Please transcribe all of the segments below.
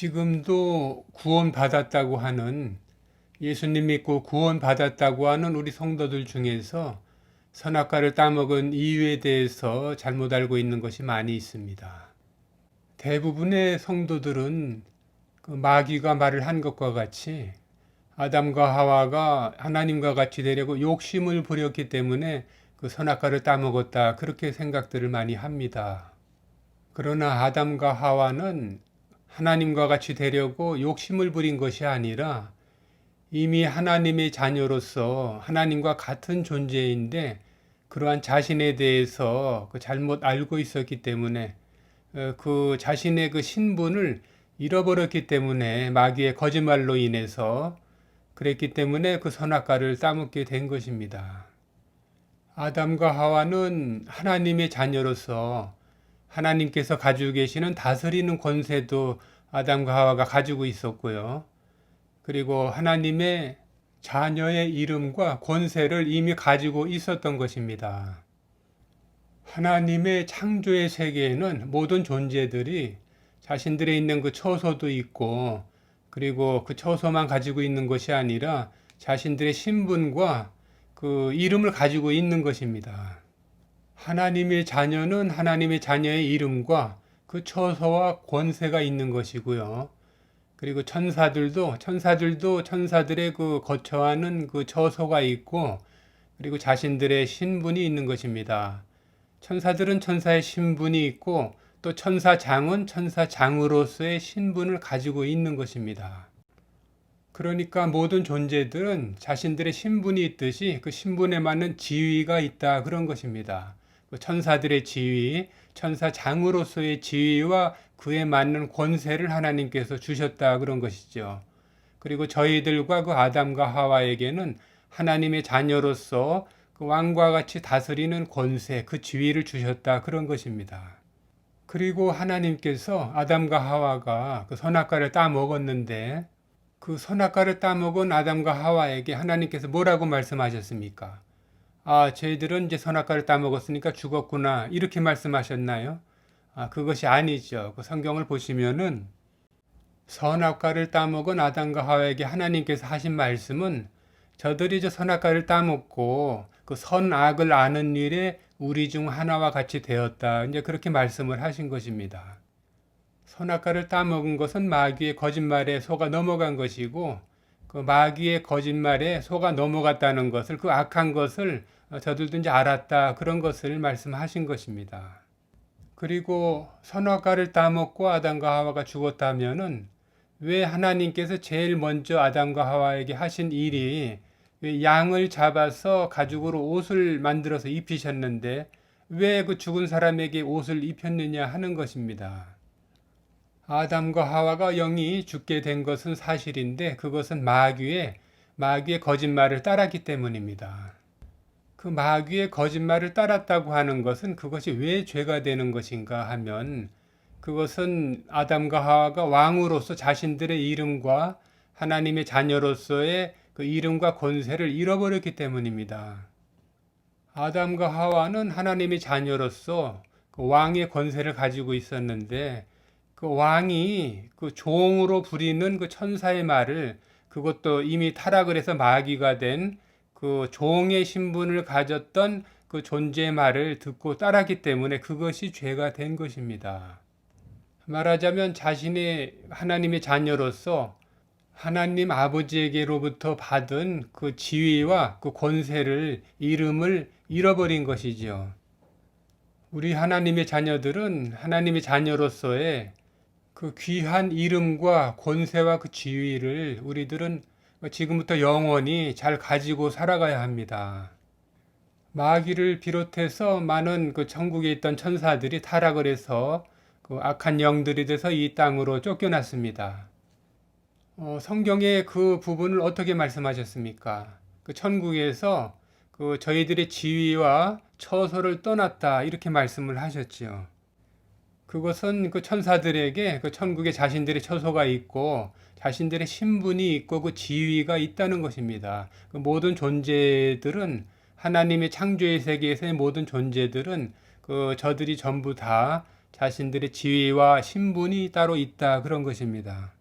지금도 구원받았다고 하는, 예수님 믿고 구원받았다고 하는 우리 성도들 중에서 선악과를 따먹은 이유에 대해서 잘못 알고 있는 것이 많이 있습니다. 대부분의 성도들은 그 마귀가 말을 한 것과 같이 아담과 하와가 하나님과 같이 되려고 욕심을 부렸기 때문에 그 선악과를 따먹었다, 그렇게 생각들을 많이 합니다. 그러나 아담과 하와는 하나님과 같이 되려고 욕심을 부린 것이 아니라 이미 하나님의 자녀로서 하나님과 같은 존재인데 그러한 자신에 대해서 잘못 알고 있었기 때문에 그 자신의 그 신분을 잃어버렸기 때문에 마귀의 거짓말로 인해서 그랬기 때문에 그 선악과를 따먹게 된 것입니다. 아담과 하와는 하나님의 자녀로서 하나님께서 가지고 계시는 다스리는 권세도 아담과 하와가 가지고 있었고요. 그리고 하나님의 자녀의 이름과 권세를 이미 가지고 있었던 것입니다. 하나님의 창조의 세계에는 모든 존재들이 자신들에 있는 그 처소도 있고, 그리고 그 처소만 가지고 있는 것이 아니라 자신들의 신분과 그 이름을 가지고 있는 것입니다. 하나님의 자녀는 하나님의 자녀의 이름과 그 처소와 권세가 있는 것이고요. 그리고 천사들도 천사들의 그 거처하는 그 처소가 있고, 그리고 자신들의 신분이 있는 것입니다. 천사들은 천사의 신분이 있고, 또 천사장은 천사장으로서의 신분을 가지고 있는 것입니다. 그러니까 모든 존재들은 자신들의 신분이 있듯이 그 신분에 맞는 지위가 있다, 그런 것입니다. 천사들의 지위, 천사장으로서의 지위와 그에 맞는 권세를 하나님께서 주셨다, 그런 것이죠. 그리고 저희들과 그 아담과 하와에게는 하나님의 자녀로서 그 왕과 같이 다스리는 권세, 그 지위를 주셨다, 그런 것입니다. 그리고 하나님께서 아담과 하와가 그 선악과를 따먹었는데 그 선악과를 따먹은 아담과 하와에게 하나님께서 뭐라고 말씀하셨습니까? 아, 저희들은 이제 선악과를 따먹었으니까 죽었구나, 이렇게 말씀하셨나요? 그것이 아니죠. 그 성경을 보시면은 선악과를 따먹은 아담과 하와에게 하나님께서 하신 말씀은 저들이 저 선악과를 따먹고 그 선악을 아는 일에 우리 중 하나와 같이 되었다, 이제 그렇게 말씀을 하신 것입니다. 선악과를 따먹은 것은 마귀의 거짓말에 속아 넘어간 것이고, 그 마귀의 거짓말에 속아 넘어갔다는 것을, 그 악한 것을 저들도 이제 알았다, 그런 것을 말씀하신 것입니다. 그리고 선악과를 따먹고 아담과 하와가 죽었다면은 왜 하나님께서 제일 먼저 아담과 하와에게 하신 일이 왜 양을 잡아서 가죽으로 옷을 만들어서 입히셨는데 왜 그 죽은 사람에게 옷을 입혔느냐 하는 것입니다. 아담과 하와가 영이 죽게 된 것은 사실인데 그것은 마귀의 거짓말을 따랐기 때문입니다. 그 마귀의 거짓말을 따랐다고 하는 것은 그것이 왜 죄가 되는 것인가 하면 그것은 아담과 하와가 왕으로서 자신들의 이름과 하나님의 자녀로서의 그 이름과 권세를 잃어버렸기 때문입니다. 아담과 하와는 하나님의 자녀로서 그 왕의 권세를 가지고 있었는데 그 왕이 그 종으로 부리는 그 천사의 말을, 그것도 이미 타락을 해서 마귀가 된 그 종의 신분을 가졌던 그 존재의 말을 듣고 따랐기 때문에 그것이 죄가 된 것입니다. 말하자면 자신의 하나님의 자녀로서 하나님 아버지에게로부터 받은 그 지위와 그 권세를, 이름을 잃어버린 것이지요. 우리 하나님의 자녀들은 하나님의 자녀로서의 그 귀한 이름과 권세와 그 지위를 우리들은 지금부터 영원히 잘 가지고 살아가야 합니다. 마귀를 비롯해서 많은 그 천국에 있던 천사들이 타락을 해서 그 악한 영들이 돼서 이 땅으로 쫓겨났습니다. 성경의 그 부분을 어떻게 말씀하셨습니까? 그 천국에서 그 저희들의 지위와 처소를 떠났다, 이렇게 말씀을 하셨지요. 그것은 그 천사들에게 그 천국에 자신들의 처소가 있고 자신들의 신분이 있고 그 지위가 있다는 것입니다. 그 모든 존재들은, 하나님의 창조의 세계에서의 모든 존재들은 그 저들이 전부 다 자신들의 지위와 신분이 따로 있다 그런 것입니다.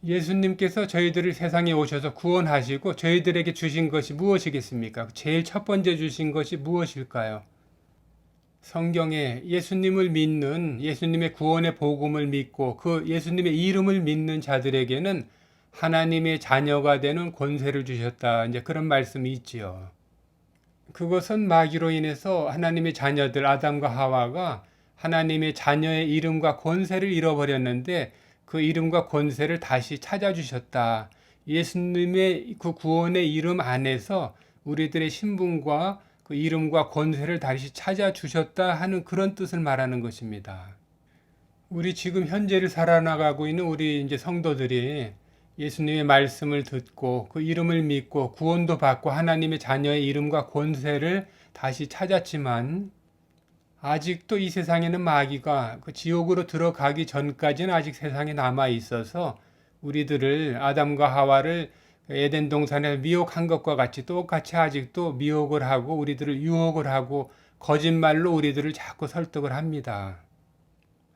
예수님께서 저희들을 세상에 오셔서 구원하시고 저희들에게 주신 것이 무엇이겠습니까? 제일 첫 번째 주신 것이 무엇일까요? 성경에 예수님을 믿는 예수님의 구원의 복음을 믿고 그 예수님의 이름을 믿는 자들에게는 하나님의 자녀가 되는 권세를 주셨다. 이제 그런 말씀이 있지요. 그것은 마귀로 인해서 하나님의 자녀들 아담과 하와가 하나님의 자녀의 이름과 권세를 잃어버렸는데 그 이름과 권세를 다시 찾아주셨다. 예수님의 그 구원의 이름 안에서 우리들의 신분과 그 이름과 권세를 다시 찾아주셨다 하는 그런 뜻을 말하는 것입니다. 우리 지금 현재를 살아나가고 있는 우리 이제 성도들이 예수님의 말씀을 듣고 그 이름을 믿고 구원도 받고 하나님의 자녀의 이름과 권세를 다시 찾았지만 아직도 이 세상에는 마귀가 그 지옥으로 들어가기 전까지는 아직 세상에 남아 있어서 우리들을 아담과 하와를 에덴 동산에 미혹한 것과 같이 똑같이 아직도 미혹을 하고 우리들을 유혹을 하고 거짓말로 우리들을 자꾸 설득을 합니다.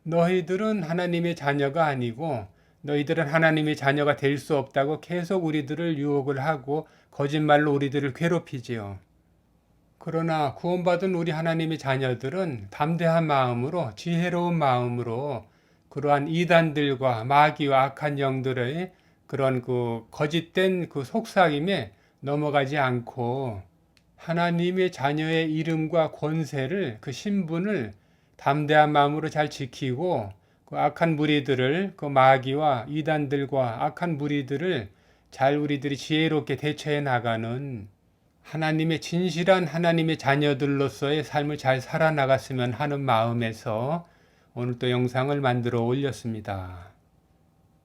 너희들은 하나님의 자녀가 아니고 너희들은 하나님의 자녀가 될 수 없다고 계속 우리들을 유혹을 하고 거짓말로 우리들을 괴롭히지요. 그러나 구원받은 우리 하나님의 자녀들은 담대한 마음으로 지혜로운 마음으로 그러한 이단들과 마귀와 악한 영들의 그런 그 거짓된 그 속삭임에 넘어가지 않고 하나님의 자녀의 이름과 권세를 그 신분을 담대한 마음으로 잘 지키고 그 악한 무리들을 그 마귀와 이단들과 악한 무리들을 잘 우리들이 지혜롭게 대처해 나가는 하나님의 진실한 하나님의 자녀들로서의 삶을 잘 살아나갔으면 하는 마음에서 오늘 또 영상을 만들어 올렸습니다.